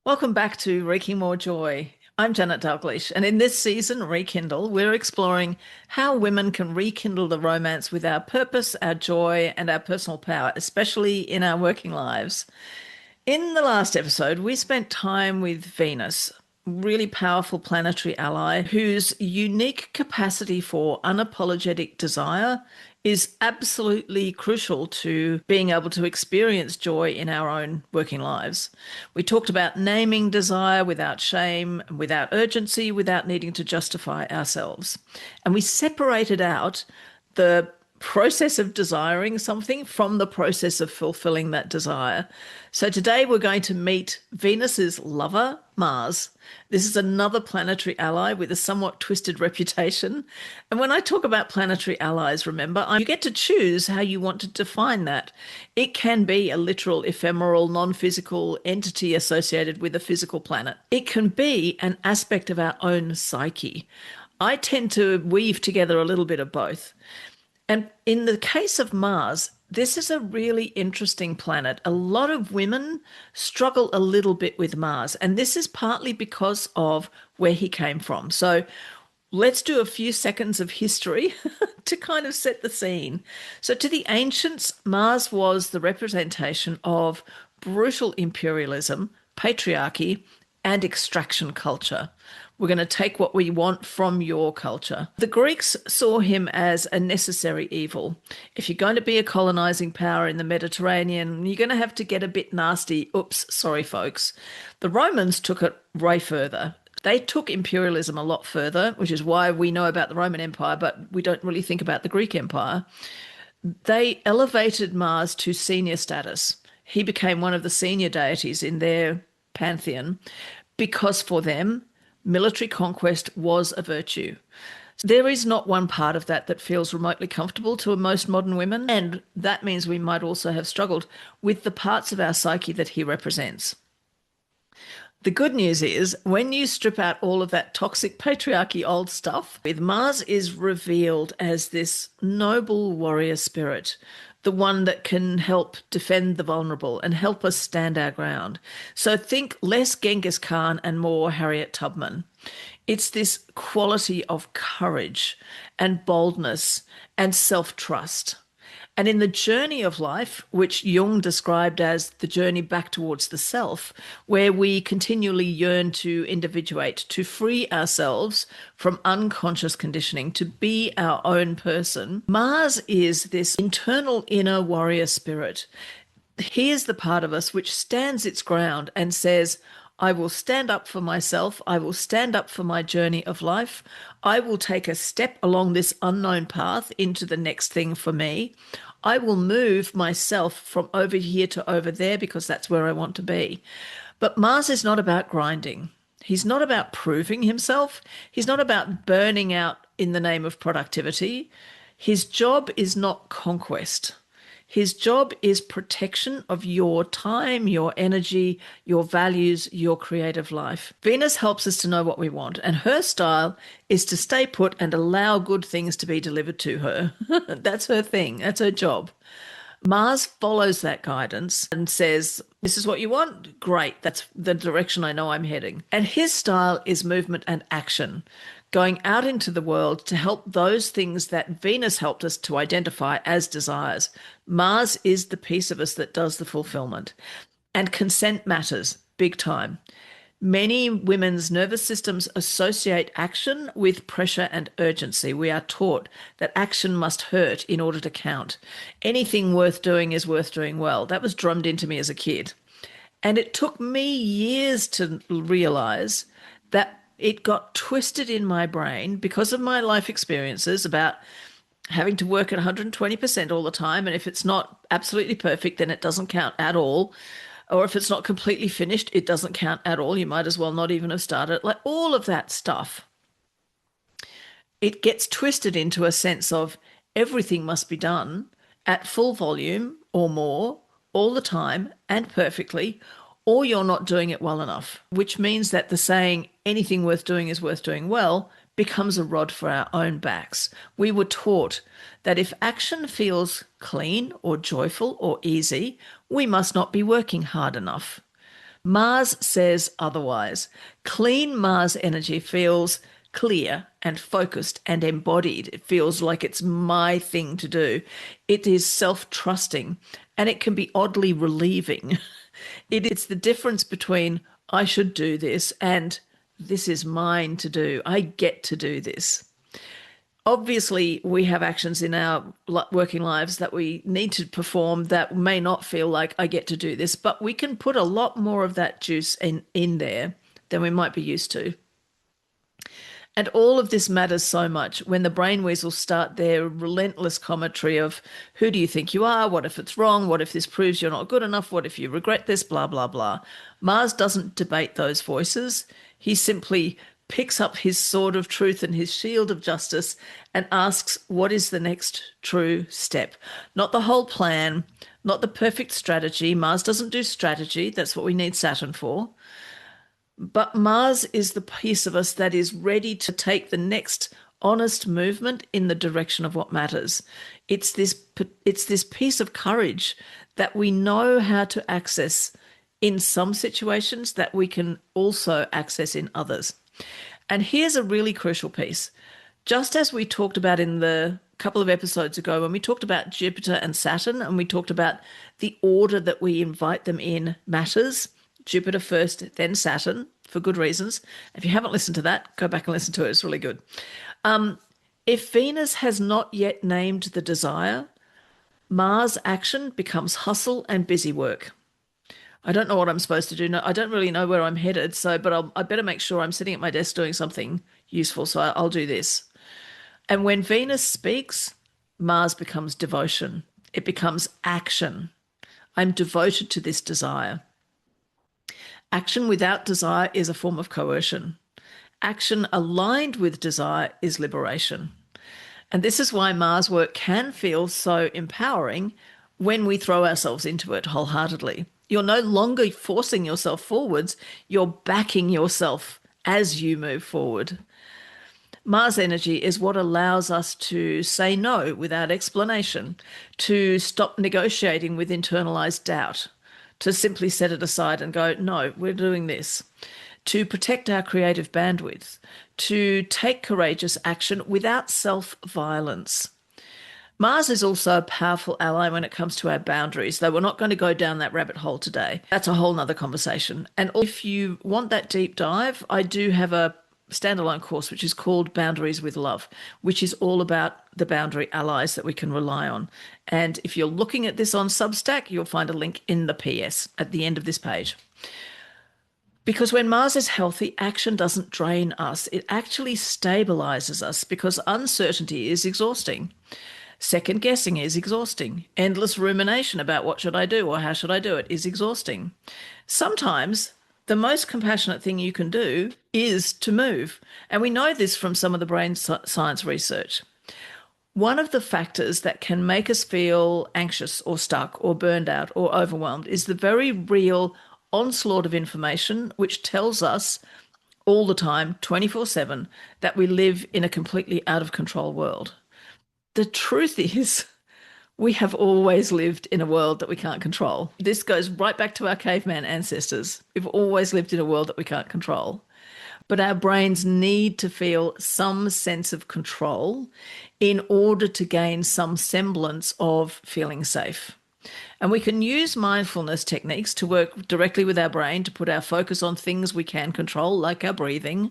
Welcome back to Wreaking More Joy. I'm Janet Dalglish, and in this season, Rekindle, we're exploring how women can rekindle the romance with our purpose, our joy, and our personal power, especially in our working lives. In the last episode, we spent time with Venus, really powerful planetary ally whose unique capacity for unapologetic desire is absolutely crucial to being able to experience joy in our own working lives. We talked about naming desire without shame, without urgency, without needing to justify ourselves. And we separated out the process of desiring something from the process of fulfilling that desire. So today we're going to meet Venus's lover, Mars. This is another planetary ally with a somewhat twisted reputation. And when I talk about planetary allies, remember, you get to choose how you want to define that. It can be a literal, ephemeral, non-physical entity associated with a physical planet. It can be an aspect of our own psyche. I tend to weave together a little bit of both. And in the case of Mars, this is a really interesting planet. A lot of women struggle a little bit with Mars, and this is partly because of where he came from. So let's do a few seconds of history to kind of set the scene. So, to the ancients, Mars was the representation of brutal imperialism, patriarchy, and extraction culture. We're going to take what we want from your culture. The Greeks saw him as a necessary evil. If you're going to be a colonizing power in the Mediterranean, you're going to have to get a bit nasty. Oops, sorry, folks. The Romans took it way further. They took imperialism a lot further, which is why we know about the Roman Empire, but we don't really think about the Greek Empire. They elevated Mars to senior status. He became one of the senior deities in their pantheon because for them, military conquest was a virtue. There is not one part of that that feels remotely comfortable to most modern women, and that means we might also have struggled with the parts of our psyche that he represents. The good news is when you strip out all of that toxic patriarchy old stuff, with Mars is revealed as this noble warrior spirit, the one that can help defend the vulnerable and help us stand our ground. So think less Genghis Khan and more Harriet Tubman. It's this quality of courage and boldness and self-trust. And in the journey of life, which Jung described as the journey back towards the self, where we continually yearn to individuate, to free ourselves from unconscious conditioning, to be our own person, Mars is this internal inner warrior spirit. He is the part of us which stands its ground and says, I will stand up for myself. I will stand up for my journey of life. I will take a step along this unknown path into the next thing for me. I will move myself from over here to over there because that's where I want to be. But Mars is not about grinding. He's not about proving himself. He's not about burning out in the name of productivity. His job is not conquest. His job is protection of your time, your energy, your values, your creative life. Venus helps us to know what we want, and her style is to stay put and allow good things to be delivered to her. That's her thing. That's her job. Mars follows that guidance and says, this is what you want? Great. That's the direction I know I'm heading. And his style is movement and action, going out into the world to help those things that Venus helped us to identify as desires. Mars is the piece of us that does the fulfillment. And consent matters big time. Many women's nervous systems associate action with pressure and urgency. We are taught that action must hurt in order to count. Anything worth doing is worth doing well. That was drummed into me as a kid. And it took me years to realize that it got twisted in my brain because of my life experiences about having to work at 120% all the time. And if it's not absolutely perfect, then it doesn't count at all. Or if it's not completely finished, it doesn't count at all. You might as well not even have started. Like all of that stuff, it gets twisted into a sense of everything must be done at full volume or more all the time and perfectly, or you're not doing it well enough, which means that the saying anything worth doing is worth doing well becomes a rod for our own backs. We were taught that if action feels clean or joyful or easy, we must not be working hard enough. Mars says otherwise. Clean Mars energy feels clear and focused and embodied. It feels like it's my thing to do. It is self-trusting and it can be oddly relieving. It's the difference between I should do this and this is mine to do. I get to do this. Obviously, we have actions in our working lives that we need to perform that may not feel like I get to do this, but we can put a lot more of that juice in there than we might be used to. And all of this matters so much when the brain weasels start their relentless commentary of who do you think you are? What if it's wrong? What if this proves you're not good enough? What if you regret this? Blah, blah, blah. Mars doesn't debate those voices. He simply picks up his sword of truth and his shield of justice and asks, what is the next true step? Not the whole plan, not the perfect strategy. Mars doesn't do strategy. That's what we need Saturn for. But Mars is the piece of us that is ready to take the next honest movement in the direction of what matters. It's this piece of courage that we know how to access in some situations that we can also access in others. And here's a really crucial piece. Just as we talked about in the couple of episodes ago when we talked about Jupiter and Saturn and we talked about the order that we invite them in matters, Jupiter first, then Saturn, for good reasons. If you haven't listened to that, go back and listen to it. It's really good. If Venus has not yet named the desire, Mars action becomes hustle and busy work. I don't know what I'm supposed to do. No, I don't really know where I'm headed. But I better make sure I'm sitting at my desk doing something useful. So I'll do this. And when Venus speaks, Mars becomes devotion. It becomes action. I'm devoted to this desire. Action without desire is a form of coercion. Action aligned with desire is liberation. And this is why Mars work can feel so empowering when we throw ourselves into it wholeheartedly. You're no longer forcing yourself forwards, you're backing yourself as you move forward. Mars energy is what allows us to say no without explanation, to stop negotiating with internalized doubt, to simply set it aside and go, no, we're doing this, to protect our creative bandwidth, to take courageous action without self-violence. Mars is also a powerful ally when it comes to our boundaries, though we're not going to go down that rabbit hole today. That's a whole nother conversation. And if you want that deep dive, I do have a standalone course which is called Boundaries with Love, which is all about the boundary allies that we can rely on. And if you're looking at this on Substack, you'll find a link in the PS at the end of this page. Because when Mars is healthy, action doesn't drain us. It actually stabilizes us because uncertainty is exhausting. Second guessing is exhausting. Endless rumination about what should I do or how should I do it is exhausting. Sometimes the most compassionate thing you can do is to move. And we know this from some of the brain science research. One of the factors that can make us feel anxious or stuck or burned out or overwhelmed is the very real onslaught of information which tells us all the time, 24/7, that we live in a completely out of control world. The truth is, we have always lived in a world that we can't control. This goes right back to our caveman ancestors. We've always lived in a world that we can't control. But our brains need to feel some sense of control in order to gain some semblance of feeling safe. And we can use mindfulness techniques to work directly with our brain to put our focus on things we can control, like our breathing.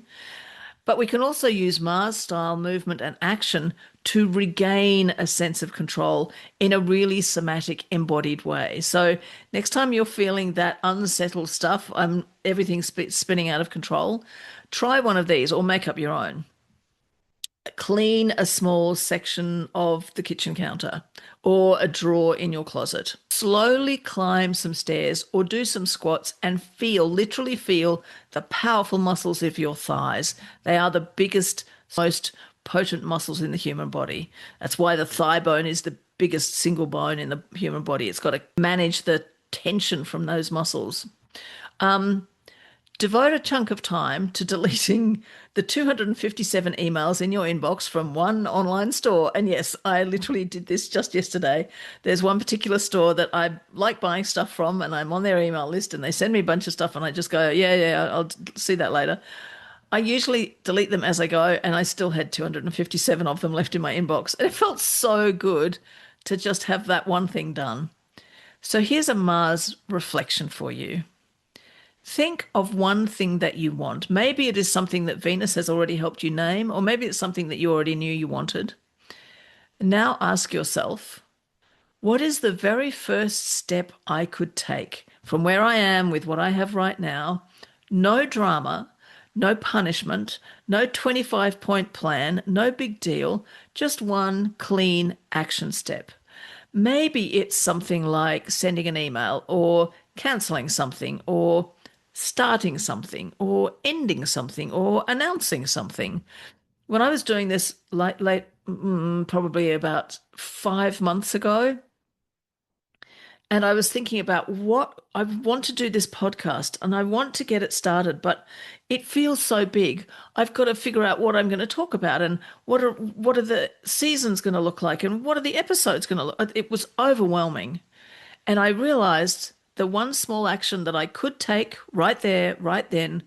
But we can also use Mars-style movement and action to regain a sense of control in a really somatic, embodied way. So next time you're feeling that unsettled stuff, everything's spinning out of control, try one of these or make up your own. Clean a small section of the kitchen counter or a drawer in your closet. Slowly climb some stairs or do some squats and literally feel the powerful muscles of your thighs. They are the biggest, most potent muscles in the human body. That's why the thigh bone is the biggest single bone in the human body. It's got to manage the tension from those muscles. Devote a chunk of time to deleting the 257 emails in your inbox from one online store. And yes, I literally did this just yesterday. There's one particular store that I like buying stuff from, and I'm on their email list, and they send me a bunch of stuff, and I just go, yeah, yeah, I'll see that later. I usually delete them as I go, and I still had 257 of them left in my inbox. And it felt so good to just have that one thing done. So here's a Mars reflection for you. Think of one thing that you want. Maybe it is something that Venus has already helped you name, or maybe it's something that you already knew you wanted. Now ask yourself, what is the very first step I could take from where I am with what I have right now? No drama, no punishment, no 25-point plan, no big deal, just one clean action step. Maybe it's something like sending an email or canceling something or starting something or ending something or announcing something. When I was doing this probably about 5 months ago, and I was thinking about what I want to do this podcast and I want to get it started, but it feels so big. I've got to figure out what I'm going to talk about and what are the seasons going to look like and what are the episodes going to look. It was overwhelming. And I realized the one small action that I could take right there, right then,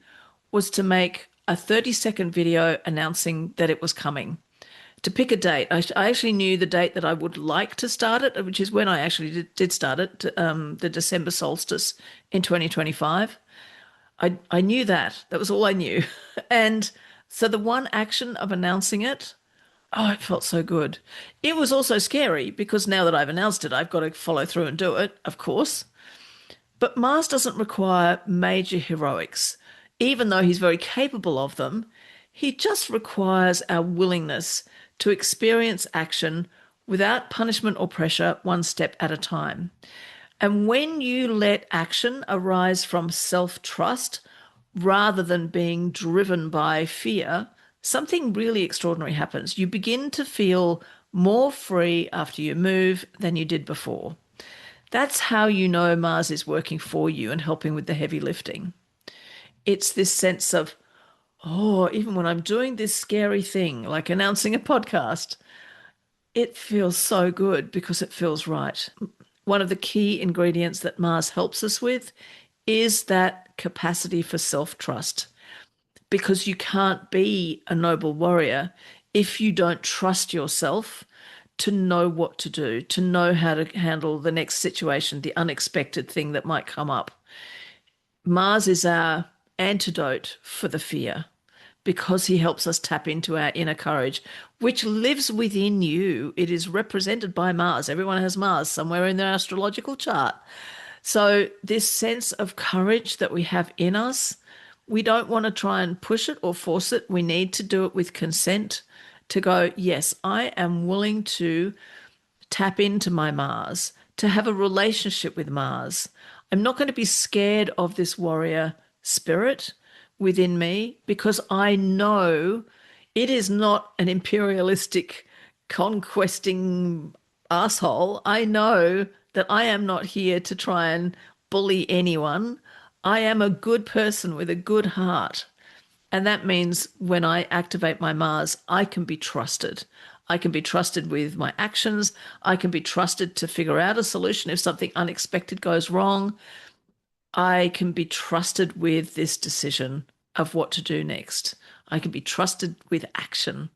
was to make a 30-second video announcing that it was coming. To pick a date. I actually knew the date that I would like to start it, which is when I actually did start it, the December solstice in 2025. I knew that. That was all I knew. And so the one action of announcing it, oh, it felt so good. It was also scary because now that I've announced it, I've got to follow through and do it, of course. But Mars doesn't require major heroics. Even though he's very capable of them, he just requires our willingness to experience action without punishment or pressure, one step at a time. And when you let action arise from self-trust rather than being driven by fear, something really extraordinary happens. You begin to feel more free after you move than you did before. That's how you know Mars is working for you and helping with the heavy lifting. It's this sense of, oh, even when I'm doing this scary thing, like announcing a podcast, it feels so good because it feels right. One of the key ingredients that Mars helps us with is that capacity for self-trust, because you can't be a noble warrior if you don't trust yourself to know what to do, to know how to handle the next situation, the unexpected thing that might come up. Mars is our antidote for the fear because he helps us tap into our inner courage, which lives within you. It is represented by Mars. Everyone has Mars somewhere in their astrological chart. So this sense of courage that we have in us, we don't want to try and push it or force it. We need to do it with consent to go, yes, I am willing to tap into my Mars, to have a relationship with Mars. I'm not going to be scared of this warrior spirit within me because I know it is not an imperialistic conquesting asshole. I know that I am not here to try and bully anyone. I am a good person with a good heart. And that means when I activate my Mars, I can be trusted. I can be trusted with my actions. I can be trusted to figure out a solution if something unexpected goes wrong. I can be trusted with this decision of what to do next. I can be trusted with action.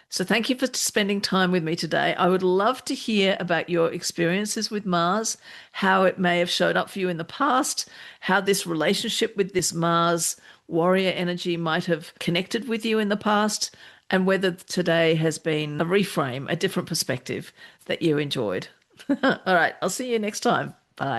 So thank you for spending time with me today. I would love to hear about your experiences with Mars, how it may have showed up for you in the past, how this relationship with this Mars warrior energy might have connected with you in the past, and whether today has been a reframe, a different perspective that you enjoyed. All right, I'll see you next time. Bye.